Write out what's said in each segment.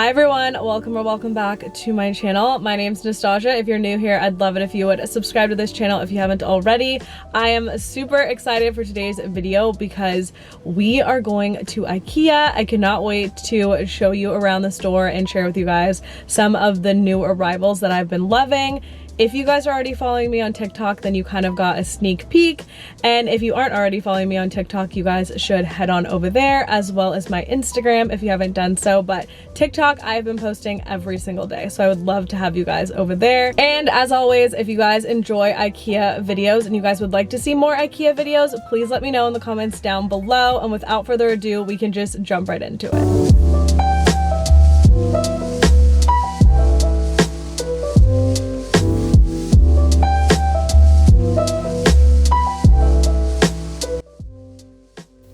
Hi everyone, welcome or welcome back to my channel. My name's Nastazsa. If you're new here, I'd love it if you would subscribe to this channel if you haven't already. I am super excited for today's video because we are going to Ikea. I cannot wait to show you around the store and share with you guys some of the new arrivals that I've been loving. If you guys are already following me on TikTok, then you kind of got a sneak peek. And if you aren't already following me on TikTok, you guys should head on over there, as well as my Instagram if you haven't done so. But TikTok, I've been posting every single day, so I would love to have you guys over there. And as always, if you guys enjoy Ikea videos and you guys would like to see more Ikea videos, please let me know in the comments down below. And without further ado, we can just jump right into it.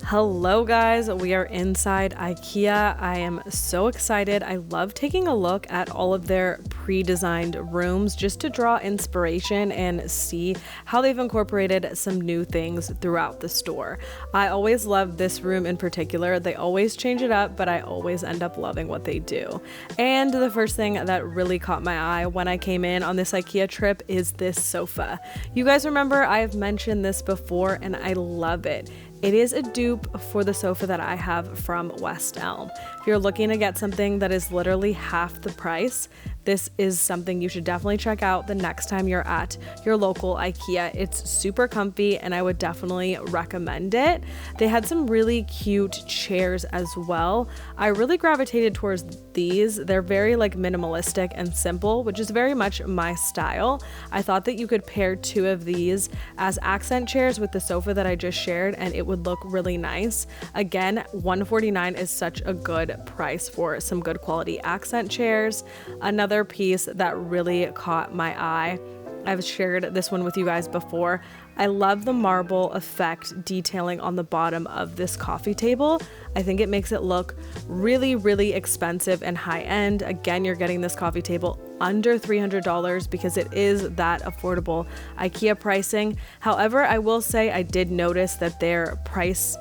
Hello guys, we are inside Ikea. I am so excited. I love taking a look at all of their pre-designed rooms just to draw inspiration and see how they've incorporated some new things throughout the store. I always love this room in particular. They always change it up, but I always end up loving what they do. And the first thing that really caught my eye when I came in on this Ikea trip is this sofa. You guys remember I've mentioned this before and I love it. It is a dupe for the sofa that I have from West Elm. If you're looking to get something that is literally half the price, this is something you should definitely check out the next time you're at your local Ikea. It's super comfy and I would definitely recommend it. They had some really cute chairs as well. I really gravitated towards these. They're very like minimalistic and simple, which is very much my style. I thought that you could pair two of these as accent chairs with the sofa that I just shared and it would look really nice. Again, $149 is such a good price for some good quality accent chairs. Another piece that really caught my eye, I've shared this one with you guys before. I love the marble effect detailing on the bottom of this coffee table. I think it makes it look really, really expensive and high end. Again, you're getting this coffee table under $300 because it is that affordable Ikea pricing. However, I will say I did notice that their price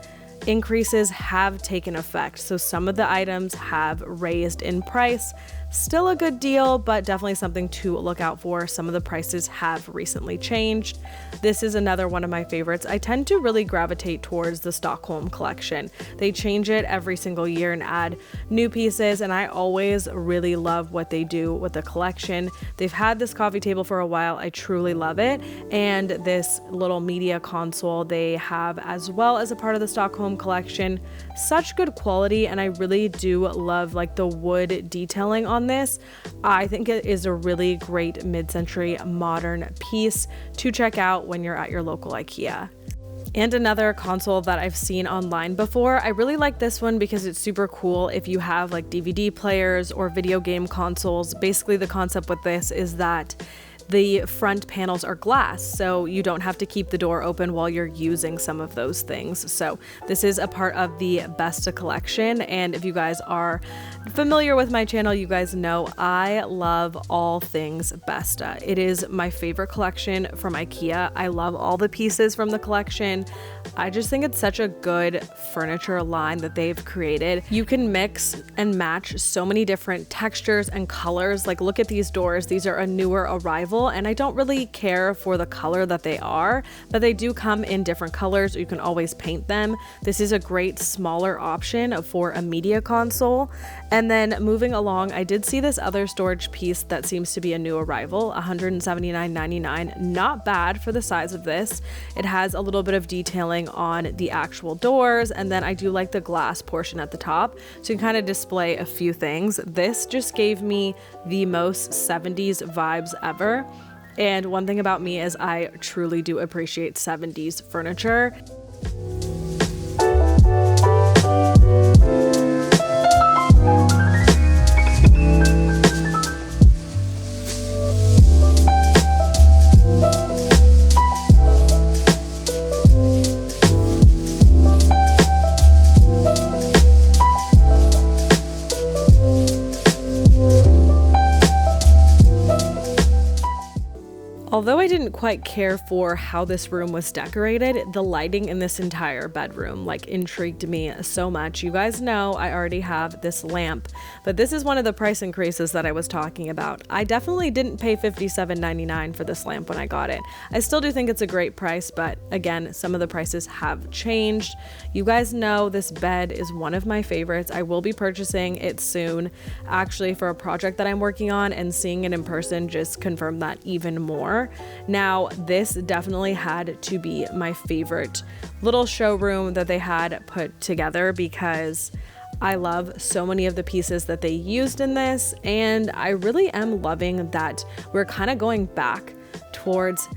increases have taken effect. So some of the items have raised in price. Still a good deal, but definitely something to look out for. Some of the prices have recently changed. This is another one of my favorites. I tend to really gravitate towards the Stockholm collection. They change it every single year and add new pieces, and I always really love what they do with the collection. They've had this coffee table for a while. I truly love it. And this little media console they have as well as a part of the Stockholm collection. Such good quality, and I really do love like the wood detailing on this. I think it is a really great mid-century modern piece to check out when you're at your local Ikea. And another console that I've seen online before, I really like this one because it's super cool if you have like DVD players or video game consoles. Basically the concept with this is that the front panels are glass, so you don't have to keep the door open while you're using some of those things. So this is a part of the Besta collection, and if you guys are familiar with my channel, you guys know I love all things Besta. It is my favorite collection from Ikea. I love all the pieces from the collection. I just think it's such a good furniture line that they've created. You can mix and match so many different textures and colors. Like look at these doors. These are a newer arrival, and I don't really care for the color that they are, but they do come in different colors. You can always paint them. This is a great smaller option for a media console. And then moving along, I did see this other storage piece that seems to be a new arrival, $179.99. Not bad for the size of this. It has a little bit of detailing on the actual doors, and then I do like the glass portion at the top, so you can kind of display a few things. This just gave me the most 70s vibes ever. And one thing about me is I truly do appreciate 70s furniture. Although I didn't quite care for how this room was decorated, the lighting in this entire bedroom like intrigued me so much. You guys know I already have this lamp, but this is one of the price increases that I was talking about. I definitely didn't pay $57.99 for this lamp when I got it. I still do think it's a great price, but again, some of the prices have changed. You guys know this bed is one of my favorites. I will be purchasing it soon, actually, for a project that I'm working on, and seeing it in person just confirmed that even more. Now, this definitely had to be my favorite little showroom that they had put together, because I love so many of the pieces that they used in this, and I really am loving that we're kind of going back towards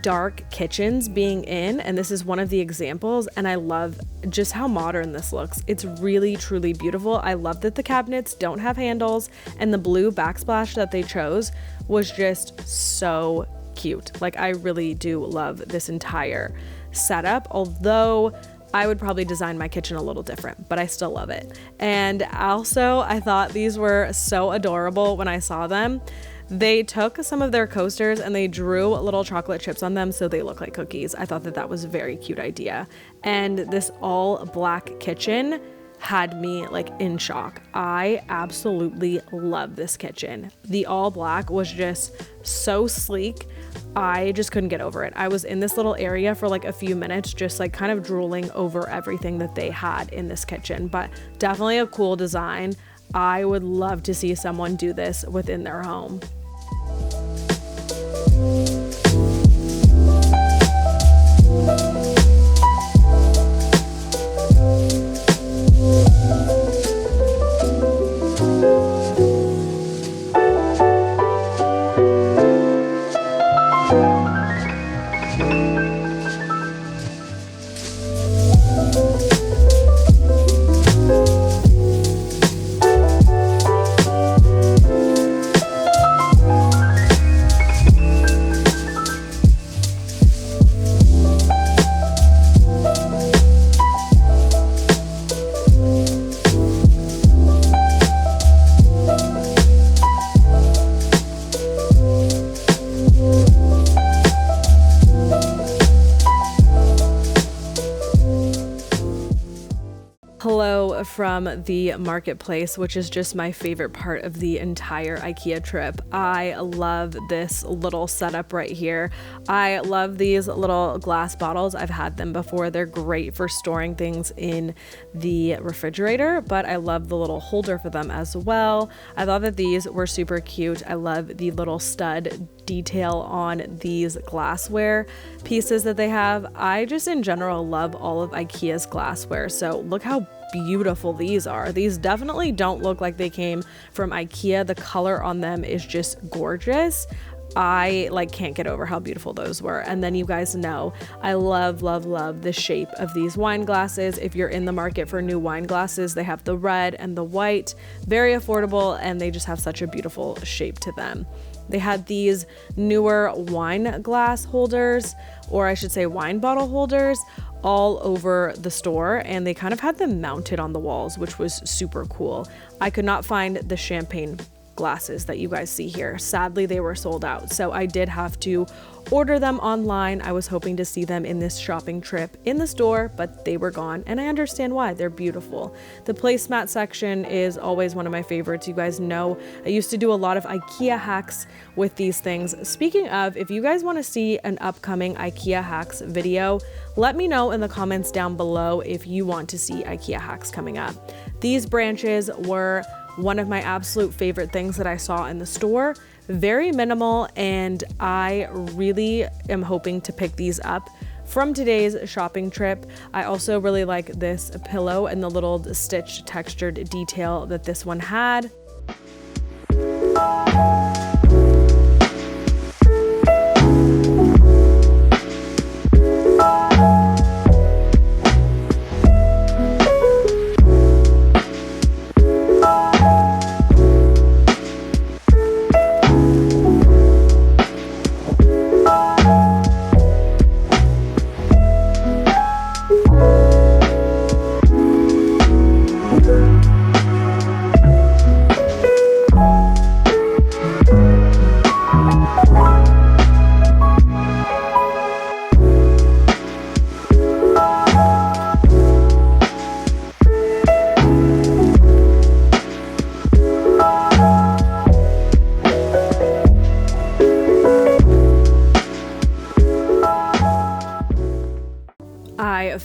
dark kitchens being in, and this is one of the examples, and I love just how modern this looks. It's really truly beautiful. I love that the cabinets don't have handles, and the blue backsplash that they chose was just so cute. Like, I really do love this entire setup, although I would probably design my kitchen a little different, but I still love it. And also, I thought these were so adorable when I saw them. They took some of their coasters and they drew little chocolate chips on them so they look like cookies. I thought that that was a very cute idea. And this all black kitchen had me like in shock. I absolutely love this kitchen. The all black was just so sleek. I just couldn't get over it. I was in this little area for like a few minutes, just like kind of drooling over everything that they had in this kitchen, but definitely a cool design. I would love to see someone do this within their home. Hello from the marketplace, which is just my favorite part of the entire IKEA trip. I love this little setup right here. I love these little glass bottles. I've had them before. They're great for storing things in the refrigerator, but I love the little holder for them as well. I thought that these were super cute. I love the little stud detail on these glassware pieces that they have. I just in general love all of IKEA's glassware. So look how beautiful these are. These definitely don't look like they came from IKEA. The color on them is just gorgeous. I like can't get over how beautiful those were. And then you guys know I love the shape of these wine glasses. If you're in the market for new wine glasses, they have the red and the white, very affordable, and they just have such a beautiful shape to them. They had these newer wine glass holders, or I should say wine bottle holders, all over the store, and they kind of had them mounted on the walls, which was super cool. I could not find the champagne glasses that you guys see here. Sadly, they were sold out, so I did have to order them online. I was hoping to see them in this shopping trip in the store, but they were gone, and I understand why. They're beautiful. The placemat section is always one of my favorites. You guys know I used to do a lot of IKEA hacks with these things. Speaking of, if you guys want to see an upcoming IKEA hacks video, let me know in the comments down below if you want to see IKEA hacks coming up. These branches were one of my absolute favorite things that I saw in the store. Very minimal, and I really am hoping to pick these up from today's shopping trip. I also really like this pillow and the little stitch textured detail that this one had.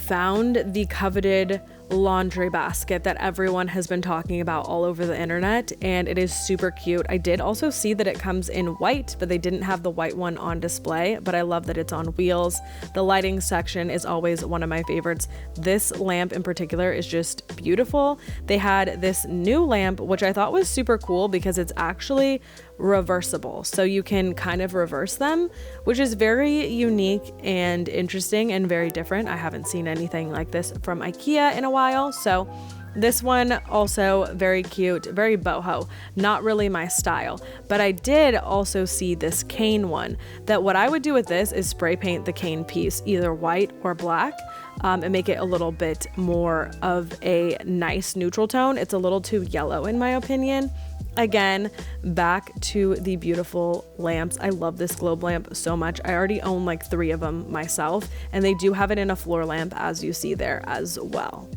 found the coveted laundry basket that everyone has been talking about all over the internet, and it is super cute. I did also see that it comes in white, but they didn't have the white one on display, but I love that it's on wheels. The lighting section is always one of my favorites. This lamp in particular is just beautiful. They had this new lamp, which I thought was super cool because it's actually reversible, so you can kind of reverse them, which is very unique and interesting and very different. I haven't seen anything like this from Ikea in a while, so this one also very cute, very boho, not really my style. But I did also see this cane one, that what I would do with this is spray paint the cane piece either white or black, and make it a little bit more of a nice neutral tone. It's a little too yellow in my opinion. Again, back to the beautiful lamps. I love this globe lamp so much. I already own like 3 of them myself, and they do have it in a floor lamp as you see there as well.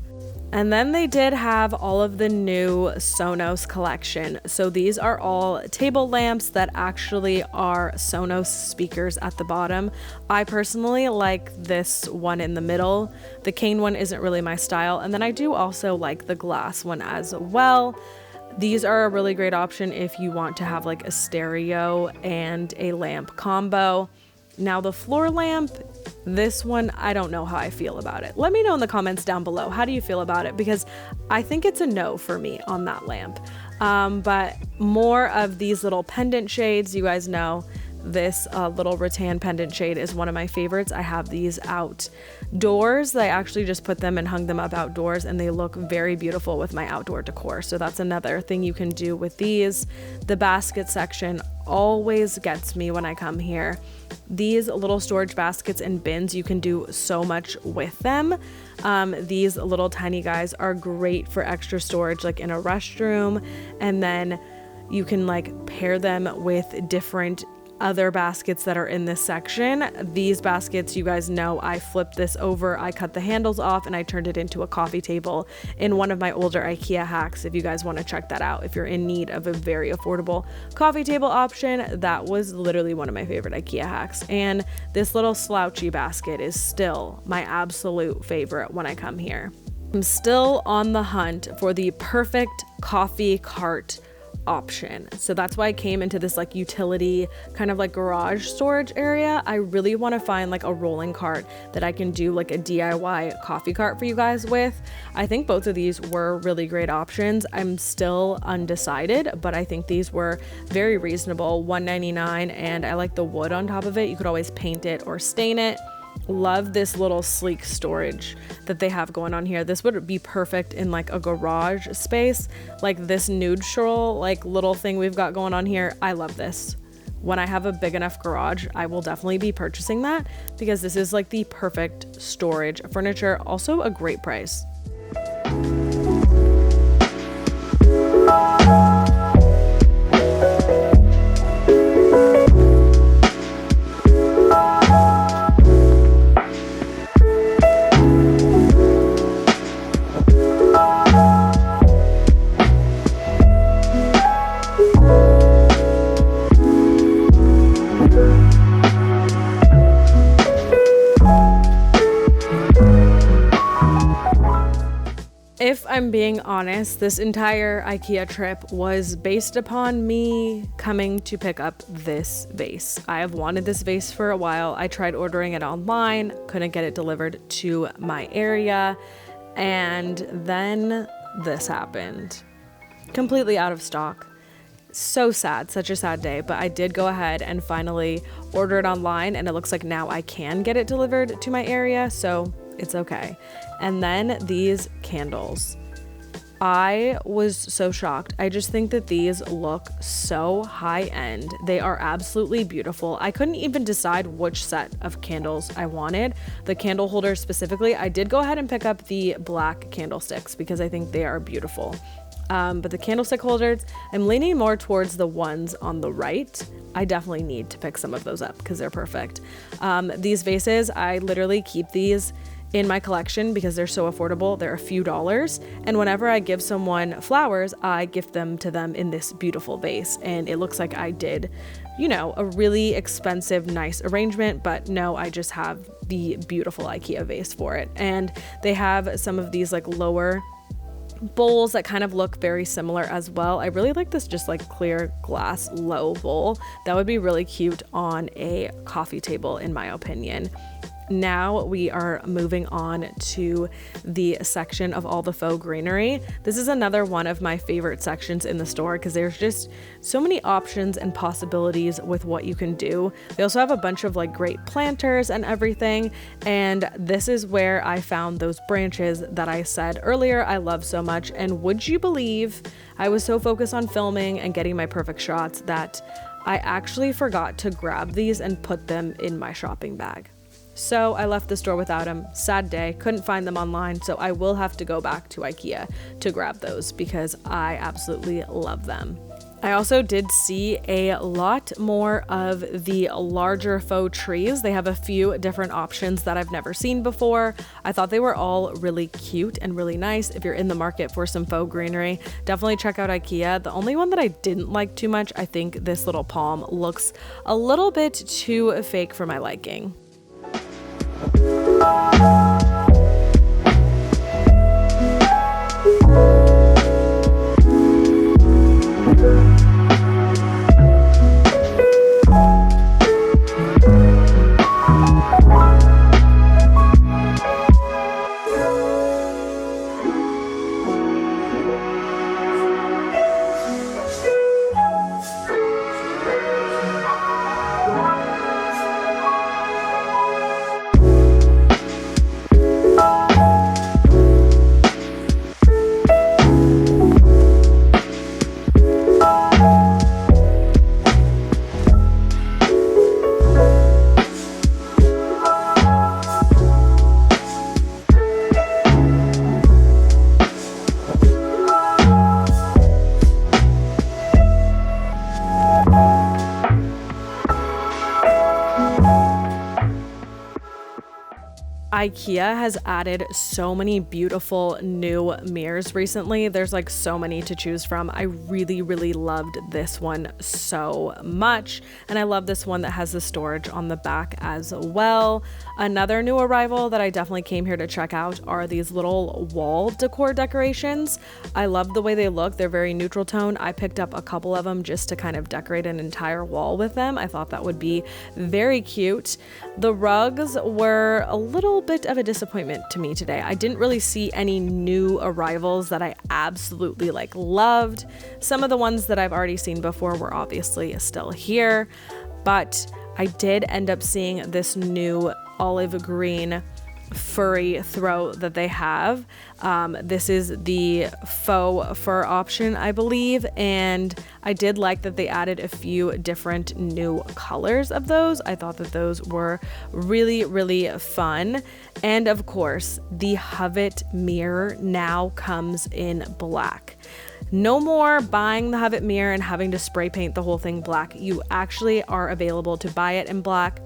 And then they did have all of the new Sonos collection. So these are all table lamps that actually are Sonos speakers at the bottom. I personally like this one in the middle. The cane one isn't really my style. And then I do also like the glass one as well. These are a really great option if you want to have like a stereo and a lamp combo. Now the floor lamp, this one, I don't know how I feel about it. Let me know in the comments down below. How do you feel about it? Because I think it's a no for me on that lamp. But more of these little pendant shades. You guys know this little rattan pendant shade is one of my favorites. I have these outdoors. I actually just put them and hung them up outdoors, and they look very beautiful with my outdoor decor. So that's another thing you can do with these. The basket section always gets me when I come here. These little storage baskets and bins, you can do so much with them. These little tiny guys are great for extra storage, like in a restroom, and then you can like pair them with different other baskets that are in this section. These baskets, you guys know, I flipped this over, I cut the handles off, and I turned it into a coffee table in one of my older Ikea hacks. If you guys want to check that out, if you're in need of a very affordable coffee table option, that was literally one of my favorite Ikea hacks. And this little slouchy basket is still my absolute favorite when I come here. I'm still on the hunt for the perfect coffee cart option. So that's why I came into this like utility kind of like garage storage area. I really want to find like a rolling cart that I can do like a DIY coffee cart for you guys with. I think both of these were really great options. I'm still undecided, but I think these were very reasonable, $1.99, and I like the wood on top of it. You could always paint it or stain it. Love this little sleek storage that they have going on here. This would be perfect in like a garage space, like this neutral like little thing we've got going on here. I love this. When I have a big enough garage, I will definitely be purchasing that because this is like the perfect storage furniture. Also a great price. If I'm being honest, this entire Ikea trip was based upon me coming to pick up this vase. I have wanted this vase for a while. I tried ordering it online, couldn't get it delivered to my area, and then this happened. Completely out of stock. So sad, such a sad day, but I did go ahead and finally order it online, and it looks like now I can get it delivered to my area, so it's okay. And then these candles. I was so shocked. I just think that these look so high end. They are absolutely beautiful. I couldn't even decide which set of candles I wanted. The candle holders specifically, I did go ahead and pick up the black candlesticks because I think they are beautiful. But the candlestick holders, I'm leaning more towards the ones on the right. I definitely need to pick some of those up because they're perfect. These vases, I literally keep these in my collection because they're so affordable. They're a few dollars. And whenever I give someone flowers, I gift them to them in this beautiful vase. And it looks like I did, you know, a really expensive, nice arrangement, but no, I just have the beautiful IKEA vase for it. And they have some of these like lower bowls that kind of look very similar as well. I really like this just like clear glass low bowl. That would be really cute on a coffee table in my opinion. Now we are moving on to the section of all the faux greenery. This is another one of my favorite sections in the store because there's just so many options and possibilities with what you can do. They also have a bunch of like great planters and everything. And this is where I found those branches that I said earlier I love so much. And would you believe I was so focused on filming and getting my perfect shots that I actually forgot to grab these and put them in my shopping bag. So I left the store without them. Sad day, couldn't find them online, so I will have to go back to IKEA to grab those because I absolutely love them. I also did see a lot more of the larger faux trees. They have a few different options that I've never seen before. I thought they were all really cute and really nice. If you're in the market for some faux greenery, definitely check out IKEA. The only one that I didn't like too much, I think this little palm looks a little bit too fake for my liking. IKEA has added so many beautiful new mirrors recently. There's like so many to choose from. I really loved this one so much. And I love this one that has the storage on the back as well. Another new arrival that I definitely came here to check out are these little wall decor decorations. I love the way they look. They're very neutral tone. I picked up a couple of them just to kind of decorate an entire wall with them. I thought that would be very cute. The rugs were a little bit of a disappointment to me today. I didn't really see any new arrivals that I absolutely like loved. Some of the ones that I've already seen before were obviously still here, but I did end up seeing this new olive green furry throw that they have. This is the faux fur option, I believe, and I did like that they added a few different new colors of those. I thought that those were really fun. And of course, the Hovet mirror now comes in black. No more buying the Hovet mirror and having to spray paint the whole thing black. You actually are available to buy it in black.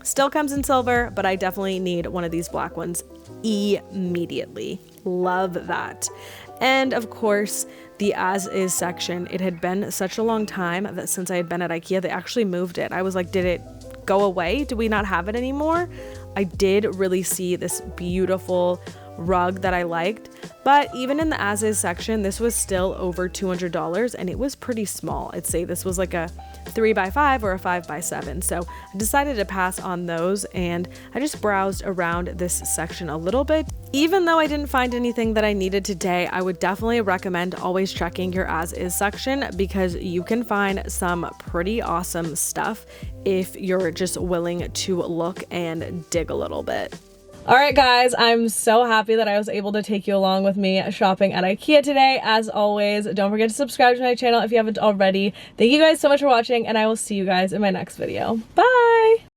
Still comes in silver, but I definitely need one of these black ones immediately. Love that. And of course, the as is section. It had been such a long time that since I had been at IKEA, they actually moved it. I was like, did it go away? Do we not have it anymore? I did really see this beautiful rug that I liked, but even in the as is section, this was still over $200 and it was pretty small. I'd say this was like a 3x5 or a 5x7. So I decided to pass on those and I just browsed around this section a little bit. Even though I didn't find anything that I needed today, I would definitely recommend always checking your as is section because you can find some pretty awesome stuff if you're just willing to look and dig a little bit. All right, guys, I'm so happy that I was able to take you along with me shopping at IKEA today. As always, don't forget to subscribe to my channel if you haven't already. Thank you guys so much for watching, and I will see you guys in my next video. Bye!